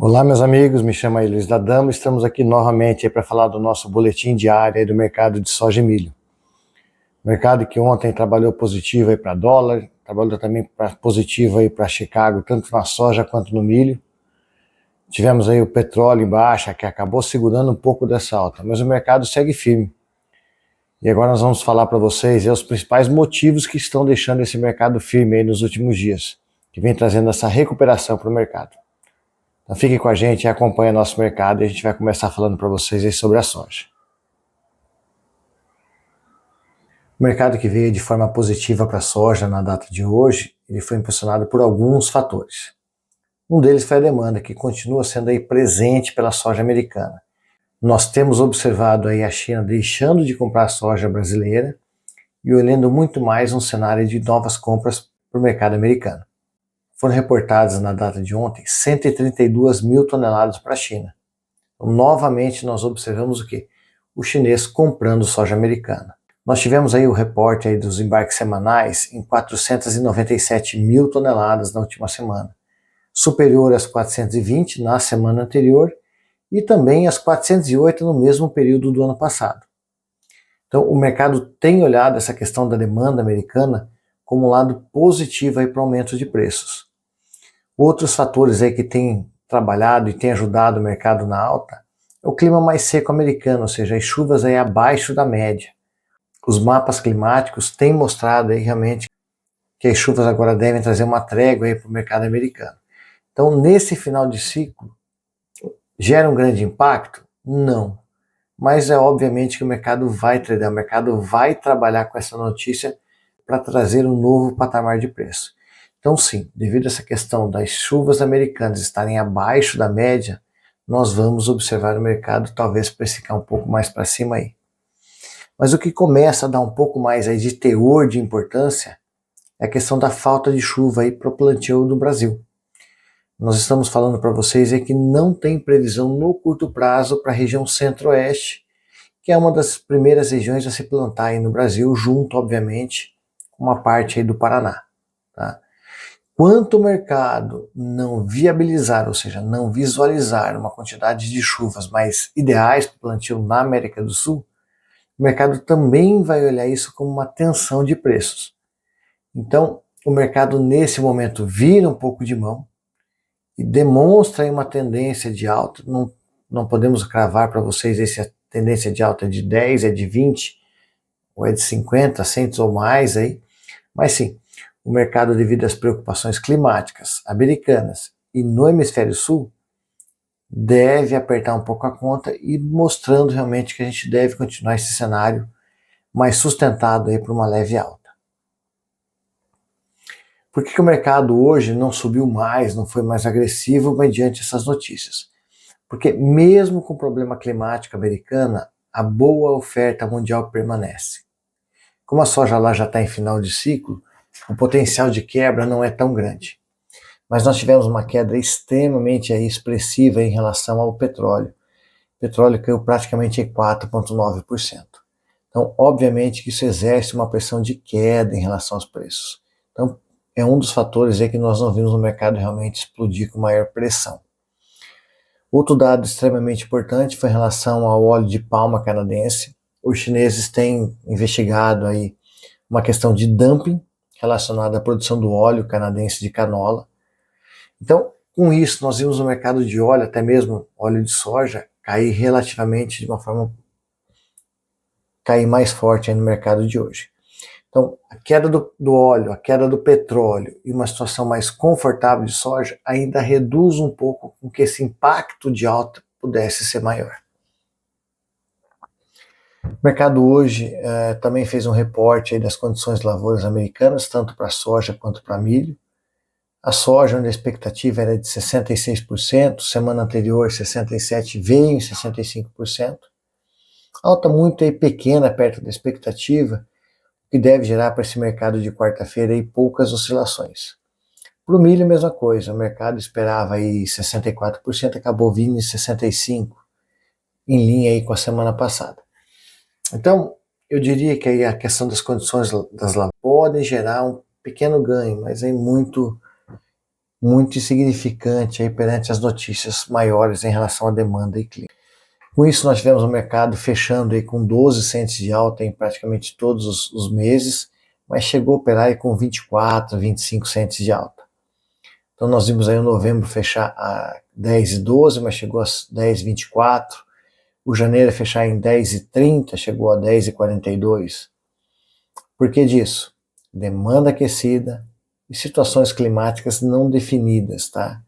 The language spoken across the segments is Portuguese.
Olá, meus amigos, me chamo aí Luiz da Dama, estamos aqui novamente para falar do nosso boletim diário aí do mercado de soja e milho. Mercado que ontem trabalhou positivo aí para dólar, trabalhou também positivo aí para Chicago, tanto na soja quanto no milho. Tivemos aí o petróleo em baixa, que acabou segurando um pouco dessa alta, mas o mercado segue firme. E agora nós vamos falar para vocês os principais motivos que estão deixando esse mercado firme aí nos últimos dias, que vem trazendo essa recuperação para o mercado. Então fiquem com a gente e acompanhem nosso mercado e a gente vai começar falando para vocês aí sobre a soja. O mercado que veio de forma positiva para a soja na data de hoje, ele foi impulsionado por alguns fatores. Um deles foi a demanda, que continua sendo aí presente pela soja americana. Nós temos observado aí a China deixando de comprar soja brasileira e olhando muito mais um cenário de novas compras para o mercado americano. Foram reportadas na data de ontem 132 mil toneladas para a China. Então, novamente nós observamos o quê? O chinês comprando soja americana. Nós tivemos aí o reporte aí dos embarques semanais em 497 mil toneladas na última semana, superior às 420 na semana anterior e também às 408 no mesmo período do ano passado. Então o mercado tem olhado essa questão da demanda americana como um lado positivo para o aumento de preços. Outros fatores aí que têm trabalhado e têm ajudado o mercado na alta é o clima mais seco americano, ou seja, as chuvas aí abaixo da média. Os mapas climáticos têm mostrado aí realmente que as chuvas agora devem trazer uma trégua aí para o mercado americano. Então, nesse final de ciclo, gera um grande impacto? Não. Mas é obviamente que o mercado vai trader, o mercado vai trabalhar com essa notícia para trazer um novo patamar de preço. Então sim, devido a essa questão das chuvas americanas estarem abaixo da média, nós vamos observar o mercado talvez precificar um pouco mais para cima aí. Mas o que começa a dar um pouco mais aí de teor de importância é a questão da falta de chuva aí para o plantio do Brasil. Nós estamos falando para vocês aí que não tem previsão no curto prazo para a região centro-oeste, que é uma das primeiras regiões a se plantar aí no Brasil, junto, obviamente, com uma parte aí do Paraná. Tá? Quanto o mercado não viabilizar, ou seja, não visualizar uma quantidade de chuvas mais ideais para o plantio na América do Sul, o mercado também vai olhar isso como uma tensão de preços. Então, o mercado nesse momento vira um pouco de mão e demonstra aí uma tendência de alta. Não podemos cravar para vocês se a tendência de alta é de 10, é de 20, ou é de 50, 100 ou mais aí, mas sim, o mercado, devido às preocupações climáticas americanas e no hemisfério sul, deve apertar um pouco a conta e mostrando realmente que a gente deve continuar esse cenário mais sustentado aí para uma leve alta. Por que o mercado hoje não subiu mais, não foi mais agressivo mediante essas notícias? Porque mesmo com o problema climático americano, a boa oferta mundial permanece. Como a soja lá já está em final de ciclo, o potencial de quebra não é tão grande. Mas nós tivemos uma queda extremamente expressiva em relação ao petróleo. O petróleo caiu praticamente em 4,9%. Então, obviamente que isso exerce uma pressão de queda em relação aos preços. Então, é um dos fatores aí que nós não vimos o mercado realmente explodir com maior pressão. Outro dado extremamente importante foi em relação ao óleo de palma canadense. Os chineses têm investigado aí uma questão de dumping relacionada à produção do óleo canadense de canola. Então, com isso, nós vimos o mercado de óleo, até mesmo óleo de soja, cair relativamente de uma forma cair mais forte aí no mercado de hoje. Então, a queda do óleo, a queda do petróleo e uma situação mais confortável de soja ainda reduz um pouco com que esse impacto de alta pudesse ser maior. O mercado hoje também fez um reporte aí das condições de lavouras americanas, tanto para soja quanto para milho. A soja, onde a expectativa era de 66%, semana anterior 67%, veio em 65%. Alta muito aí pequena perto da expectativa, o que deve gerar para esse mercado de quarta-feira aí poucas oscilações. Para o milho, mesma coisa, o mercado esperava aí 64%, acabou vindo em 65%, em linha aí com a semana passada. Então, eu diria que aí a questão das condições das lavouras pode gerar um pequeno ganho, mas é muito muito insignificante aí perante as notícias maiores em relação à demanda e clima. Com isso, nós tivemos o mercado fechando aí com 12 cents de alta em praticamente todos os meses, mas chegou a operar aí com 24, 25 cents de alta. Então nós vimos aí o novembro fechar a 10,12, mas chegou a 10,24. O janeiro fechar em 10,30, chegou a 10,42. Por que disso? Demanda aquecida e situações climáticas não definidas, tá?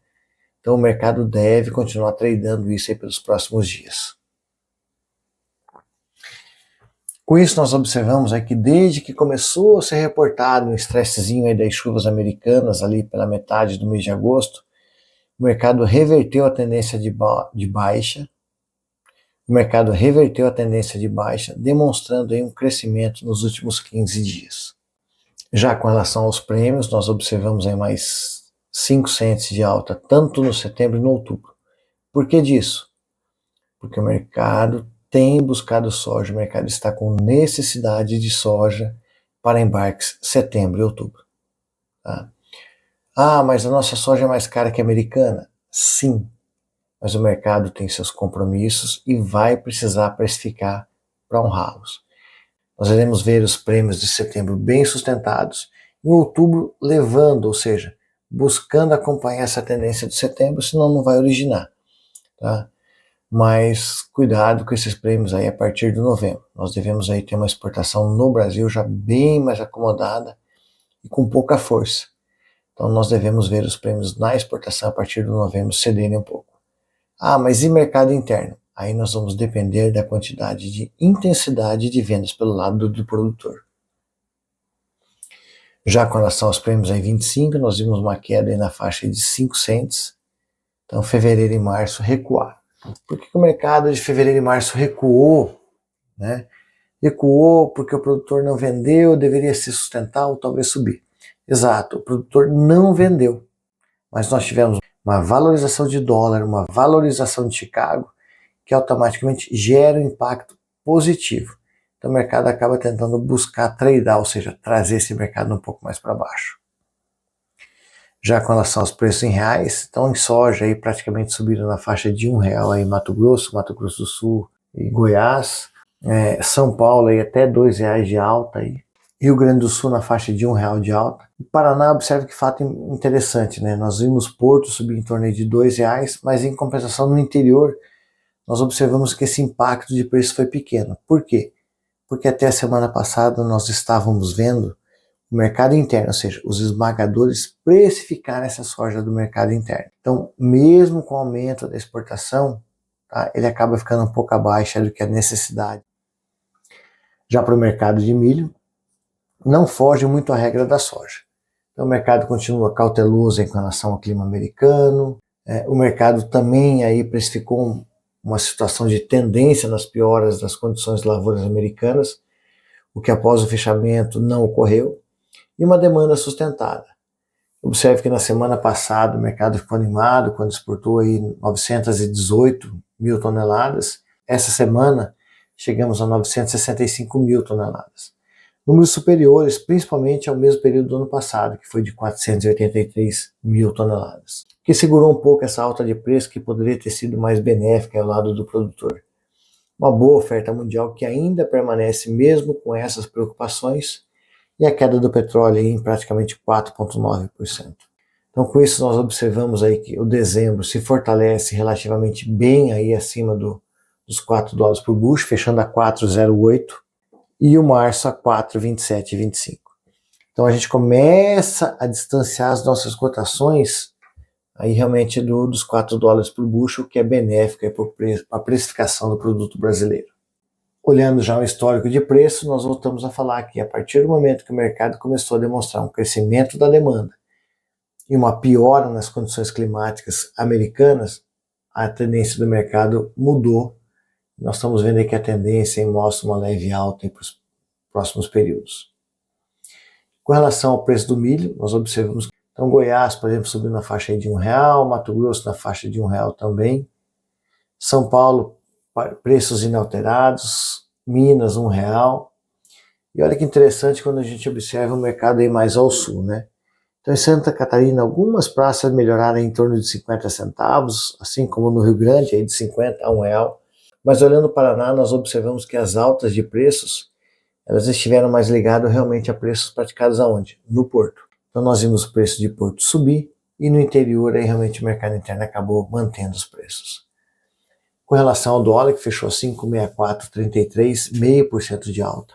Então o mercado deve continuar tradando isso aí pelos próximos dias. Com isso, nós observamos aí que desde que começou a ser reportado um estressezinho aí das chuvas americanas ali pela metade do mês de agosto, o mercado reverteu a tendência de baixa. O mercado reverteu a tendência de baixa, demonstrando aí um crescimento nos últimos 15 dias. Já com relação aos prêmios, nós observamos aí mais 5 cents de alta, tanto no setembro e no outubro. Por que disso? Porque o mercado tem buscado soja, o mercado está com necessidade de soja para embarques setembro e outubro. Tá? Ah, mas a nossa soja é mais cara que a americana? Sim, mas o mercado tem seus compromissos e vai precisar precificar para honrá-los. Nós iremos ver os prêmios de setembro bem sustentados, em outubro levando, ou seja, buscando acompanhar essa tendência de setembro, senão não vai originar. Tá? Mas cuidado com esses prêmios aí a partir de novembro. Nós devemos aí ter uma exportação no Brasil já bem mais acomodada e com pouca força. Então nós devemos ver os prêmios na exportação a partir de novembro cederem um pouco. Ah, mas e mercado interno? Aí nós vamos depender da quantidade de intensidade de vendas pelo lado do produtor. Já com relação aos prêmios aí 25, nós vimos uma queda aí na faixa de 5 cents. Então fevereiro e março recuar. Por que o mercado de fevereiro e março recuou? Né? Recuou porque o produtor não vendeu, deveria se sustentar ou talvez subir. Exato, o produtor não vendeu, mas nós tivemos uma valorização de dólar, uma valorização de Chicago, que automaticamente gera um impacto positivo. Então o mercado acaba tentando buscar tradear, ou seja, trazer esse mercado um pouco mais para baixo. Já com relação aos preços em reais, então em soja aí praticamente subiram na faixa de R$1 aí em Mato Grosso do Sul e Goiás. São Paulo aí até R$2 de alta aí. Rio Grande do Sul na faixa de R$1 de alta. E Paraná, observe que fato interessante, né? Nós vimos Porto subir em torno de R$2, mas em compensação no interior nós observamos que esse impacto de preço foi pequeno. Por quê? Porque até a semana passada nós estávamos vendo o mercado interno, ou seja, os esmagadores precificar essa soja do mercado interno. Então, mesmo com o aumento da exportação, tá, ele acaba ficando um pouco abaixo do que a necessidade. Já para o mercado de milho, não foge muito a regra da soja. Então, o mercado continua cauteloso em relação ao clima americano. O mercado também aí precificou uma situação de tendência nas pioras das condições de lavouras americanas, o que após o fechamento não ocorreu. E uma demanda sustentada. Observe que na semana passada o mercado ficou animado quando exportou aí 918 mil toneladas. Essa semana chegamos a 965 mil toneladas. Números superiores, principalmente ao mesmo período do ano passado, que foi de 483 mil toneladas. Que segurou um pouco essa alta de preço que poderia ter sido mais benéfica ao lado do produtor. Uma boa oferta mundial que ainda permanece mesmo com essas preocupações, e a queda do petróleo aí em praticamente 4,9%. Então com isso nós observamos aí que o dezembro se fortalece relativamente bem aí acima dos $4 por bushel, fechando a 4,08, e o março a 4,27,25. Então a gente começa a distanciar as nossas cotações aí realmente dos $4 por bushel, que é benéfico para a precificação do produto brasileiro. Olhando já o histórico de preço, nós voltamos a falar que a partir do momento que o mercado começou a demonstrar um crescimento da demanda e uma piora nas condições climáticas americanas, a tendência do mercado mudou. Nós estamos vendo aí que a tendência mostra uma leve alta para os próximos períodos. Com relação ao preço do milho, nós observamos que então, Goiás, por exemplo, subiu na faixa de R$1, Mato Grosso na faixa de R$1 também, São Paulo, preços inalterados, Minas, R$1. E olha que interessante quando a gente observa o mercado aí mais ao sul, né? Então, em Santa Catarina, algumas praças melhoraram em torno de 50 centavos, assim como no Rio Grande, aí de 50 a R$ 1. Mas olhando o Paraná, nós observamos que as altas de preços, elas estiveram mais ligadas realmente a preços praticados aonde? No porto. Então, nós vimos o preço de porto subir e no interior, aí realmente o mercado interno acabou mantendo os preços. Com relação ao dólar, que fechou 5,6433, 0,5% de alta.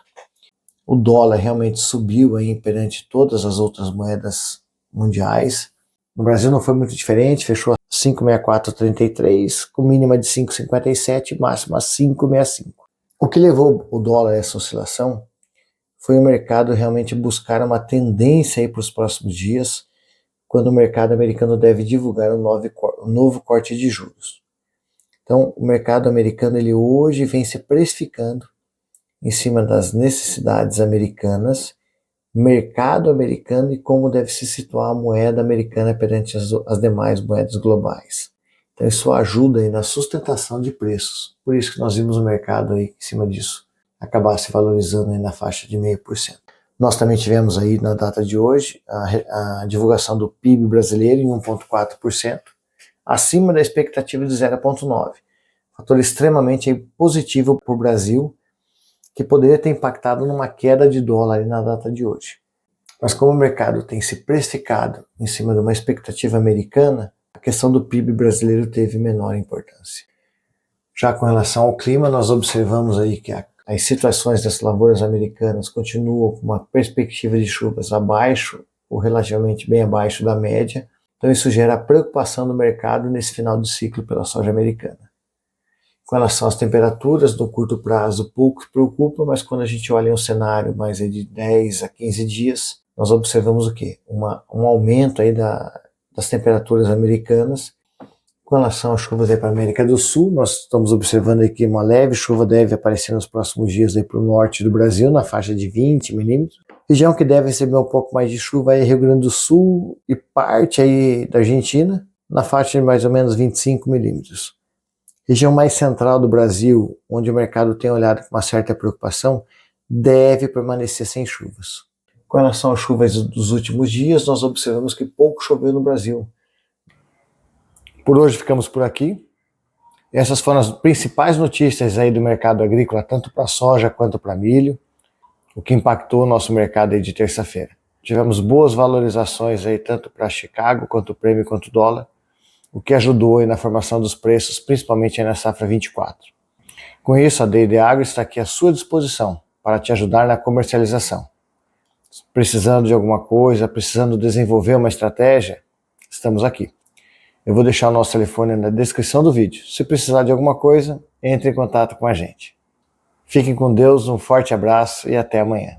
O dólar realmente subiu aí perante todas as outras moedas mundiais. No Brasil não foi muito diferente, fechou 5,6433, com mínima de 5,57 e máxima 5,65. O que levou o dólar a essa oscilação foi o mercado realmente buscar uma tendência aí para os próximos dias, quando o mercado americano deve divulgar um novo corte de juros. Então, o mercado americano ele hoje vem se precificando em cima das necessidades americanas, mercado americano e como deve se situar a moeda americana perante as demais moedas globais. Então isso ajuda aí na sustentação de preços. Por isso que nós vimos o mercado aí em cima disso acabar se valorizando aí na faixa de 0,5%. Nós também tivemos aí na data de hoje a divulgação do PIB brasileiro em 1,4%, acima da expectativa de 0,9%. Fator extremamente positivo para o Brasil, que poderia ter impactado numa queda de dólar na data de hoje. Mas como o mercado tem se precificado em cima de uma expectativa americana, a questão do PIB brasileiro teve menor importância. Já com relação ao clima, nós observamos aí que as situações das lavouras americanas continuam com uma perspectiva de chuvas abaixo, ou relativamente bem abaixo da média, então isso gera preocupação no mercado nesse final de ciclo pela soja americana. Com relação às temperaturas, no curto prazo, pouco preocupa, mas quando a gente olha em um cenário mais de 10 a 15 dias, nós observamos o quê? Um aumento aí das temperaturas americanas. Com relação às chuvas para a América do Sul, nós estamos observando aí que uma leve chuva deve aparecer nos próximos dias para o norte do Brasil, na faixa de 20 milímetros. Região que deve receber um pouco mais de chuva é Rio Grande do Sul e parte aí da Argentina, na faixa de mais ou menos 25 milímetros. Região mais central do Brasil, onde o mercado tem olhado com uma certa preocupação, deve permanecer sem chuvas. Com relação às chuvas dos últimos dias, nós observamos que pouco choveu no Brasil. Por hoje ficamos por aqui. Essas foram as principais notícias aí do mercado agrícola, tanto para soja quanto para milho, o que impactou o nosso mercado aí de terça-feira. Tivemos boas valorizações aí tanto para Chicago, quanto o prêmio, quanto o dólar, o que ajudou aí na formação dos preços, principalmente aí na safra 24. Com isso, a D&D Agro está aqui à sua disposição para te ajudar na comercialização. Precisando de alguma coisa, precisando desenvolver uma estratégia, estamos aqui. Eu vou deixar o nosso telefone na descrição do vídeo. Se precisar de alguma coisa, entre em contato com a gente. Fiquem com Deus, um forte abraço e até amanhã.